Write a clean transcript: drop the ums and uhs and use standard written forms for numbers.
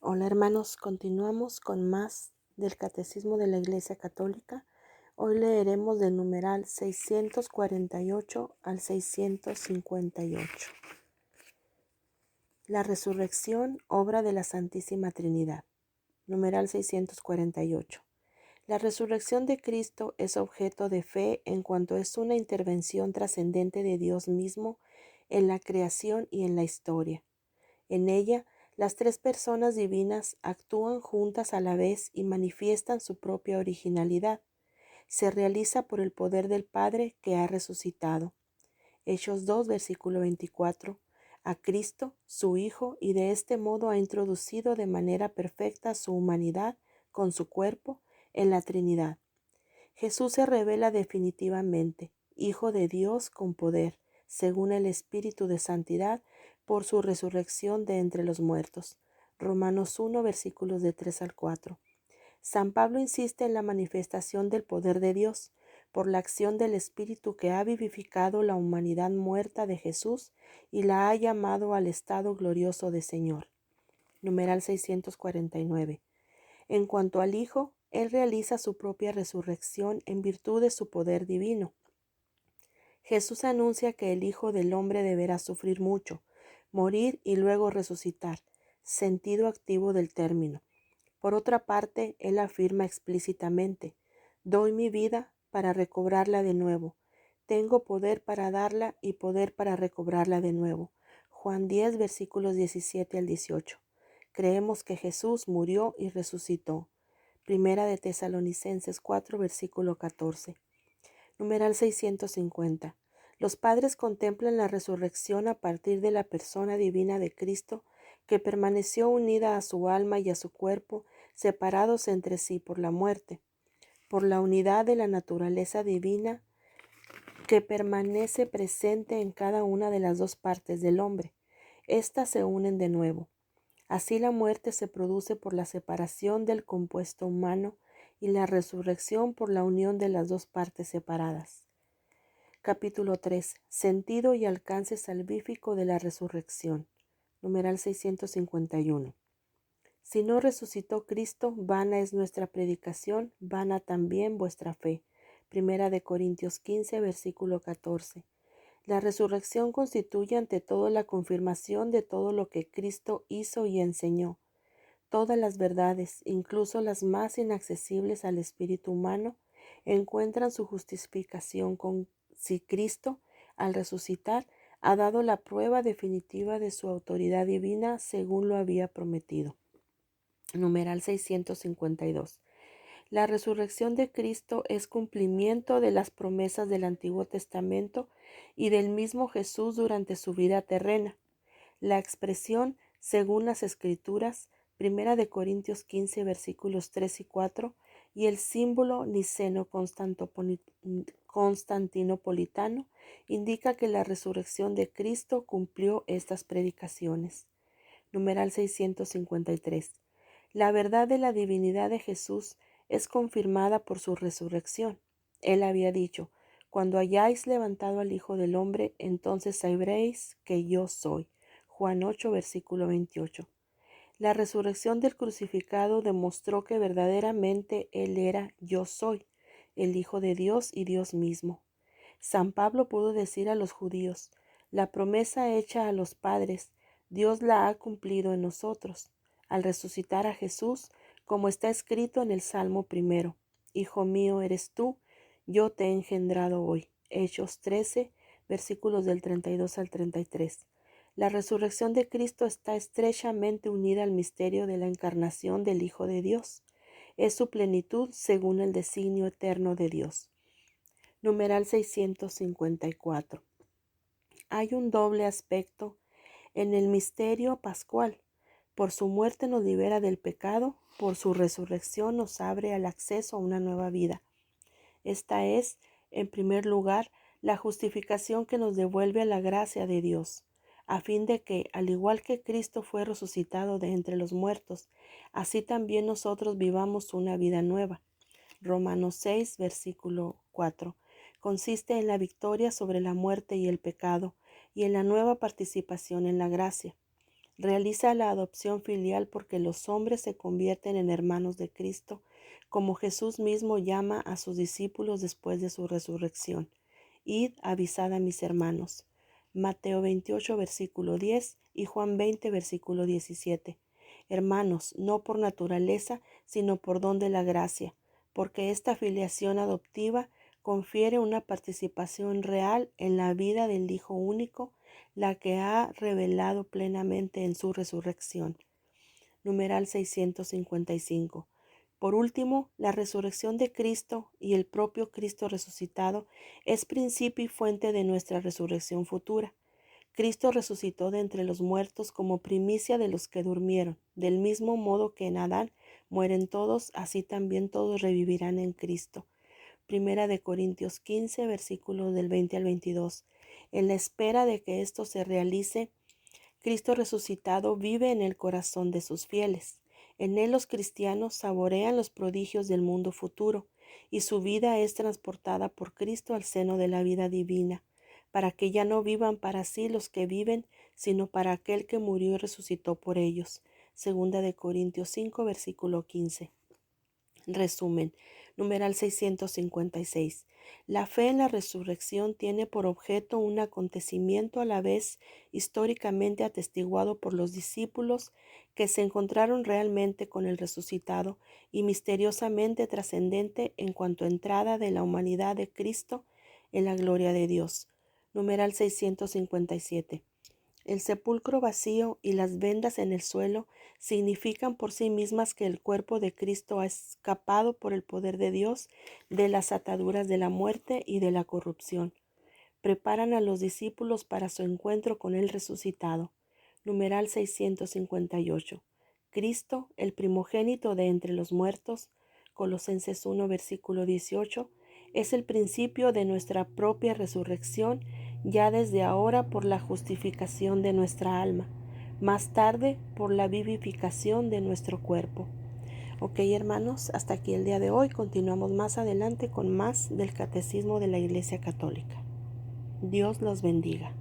Hola hermanos, continuamos con más del Catecismo de la Iglesia Católica. Hoy leeremos del numeral 648 al 658. La resurrección, obra de la Santísima Trinidad. Numeral 648. La resurrección de Cristo es objeto de fe en cuanto es una intervención trascendente de Dios mismo en la creación y en la historia. En ella, las tres personas divinas actúan juntas a la vez y manifiestan su propia originalidad. Se realiza por el poder del Padre que ha resucitado. Hechos 2, versículo 24. A Cristo, su Hijo, y de este modo ha introducido de manera perfecta su humanidad con su cuerpo en la Trinidad. Jesús se revela definitivamente, Hijo de Dios con poder, según el Espíritu de Santidad, por su resurrección de entre los muertos. Romanos 1, versículos de 3 al 4. San Pablo insiste en la manifestación del poder de Dios, por la acción del Espíritu que ha vivificado la humanidad muerta de Jesús y la ha llamado al estado glorioso de Señor. Numeral 649. En cuanto al Hijo, Él realiza su propia resurrección en virtud de su poder divino. Jesús anuncia que el Hijo del Hombre deberá sufrir mucho, morir y luego resucitar, sentido activo del término. Por otra parte, Él afirma explícitamente: doy mi vida para recobrarla de nuevo. Tengo poder para darla y poder para recobrarla de nuevo. Juan 10, versículos 17 al 18. Creemos que Jesús murió y resucitó. Primera de Tesalonicenses 4, versículo 14. Numeral 650. Los padres contemplan la resurrección a partir de la persona divina de Cristo, que permaneció unida a su alma y a su cuerpo, separados entre sí por la muerte, por la unidad de la naturaleza divina que permanece presente en cada una de las dos partes del hombre. Éstas se unen de nuevo. Así la muerte se produce por la separación del compuesto humano y la resurrección por la unión de las dos partes separadas. Capítulo 3. Sentido y alcance salvífico de la resurrección. Numeral 651. Si no resucitó Cristo, vana es nuestra predicación, vana también vuestra fe. Primera de Corintios 15, versículo 14. La resurrección constituye ante todo la confirmación de todo lo que Cristo hizo y enseñó. Todas las verdades, incluso las más inaccesibles al espíritu humano, encuentran su justificación con si Cristo, al resucitar, ha dado la prueba definitiva de su autoridad divina según lo había prometido. Numeral 652. La resurrección de Cristo es cumplimiento de las promesas del Antiguo Testamento y del mismo Jesús durante su vida terrena. La expresión según las Escrituras, Primera de Corintios 15, versículos 3 y 4, y el símbolo niceno-constantinopolitano indica que la resurrección de Cristo cumplió estas predicaciones. Numeral 653. La verdad de la divinidad de Jesús es confirmada por su resurrección. Él había dicho: cuando hayáis levantado al Hijo del Hombre, entonces sabréis que yo soy. Juan 8, versículo 28. La resurrección del crucificado demostró que verdaderamente Él era yo soy, el Hijo de Dios y Dios mismo. San Pablo pudo decir a los judíos: la promesa hecha a los padres, Dios la ha cumplido en nosotros, al resucitar a Jesús, como está escrito en el Salmo 1: Hijo mío eres tú, yo te he engendrado hoy. Hechos 13, versículos del 32 al 33. La resurrección de Cristo está estrechamente unida al misterio de la encarnación del Hijo de Dios. Es su plenitud según el designio eterno de Dios. Numeral 654. Hay un doble aspecto en el misterio pascual. Por su muerte nos libera del pecado, por su resurrección nos abre al acceso a una nueva vida. Esta es, en primer lugar, la justificación que nos devuelve a la gracia de Dios, a fin de que, al igual que Cristo fue resucitado de entre los muertos, así también nosotros vivamos una vida nueva. Romanos 6, versículo 4. Consiste en la victoria sobre la muerte y el pecado, y en la nueva participación en la gracia. Realiza la adopción filial porque los hombres se convierten en hermanos de Cristo, como Jesús mismo llama a sus discípulos después de su resurrección. Id, avisad a mis hermanos. Mateo 28, versículo 10 y Juan 20, versículo 17. Hermanos, no por naturaleza, sino por don de la gracia, porque esta filiación adoptiva confiere una participación real en la vida del Hijo único, la que ha revelado plenamente en su resurrección. Numeral 655. Por último, la resurrección de Cristo y el propio Cristo resucitado es principio y fuente de nuestra resurrección futura. Cristo resucitó de entre los muertos como primicia de los que durmieron. Del mismo modo que en Adán mueren todos, así también todos revivirán en Cristo. Primera de Corintios 15, versículos del 20 al 22. En la espera de que esto se realice, Cristo resucitado vive en el corazón de sus fieles. En él los cristianos saborean los prodigios del mundo futuro, y su vida es transportada por Cristo al seno de la vida divina, para que ya no vivan para sí los que viven, sino para aquel que murió y resucitó por ellos. Segunda de Corintios 5, versículo 15. Resumen. Numeral 656. La fe en la resurrección tiene por objeto un acontecimiento a la vez históricamente atestiguado por los discípulos que se encontraron realmente con el resucitado y misteriosamente trascendente en cuanto a entrada de la humanidad de Cristo en la gloria de Dios. Numeral 657. El sepulcro vacío y las vendas en el suelo significan por sí mismas que el cuerpo de Cristo ha escapado por el poder de Dios de las ataduras de la muerte y de la corrupción. Preparan a los discípulos para su encuentro con el resucitado. Numeral 658. Cristo, el primogénito de entre los muertos, Colosenses 1, versículo 18, es el principio de nuestra propia resurrección, ya desde ahora por la justificación de nuestra alma, más tarde por la vivificación de nuestro cuerpo. Ok, hermanos, hasta aquí el día de hoy. Continuamos más adelante con más del Catecismo de la Iglesia Católica. Dios los bendiga.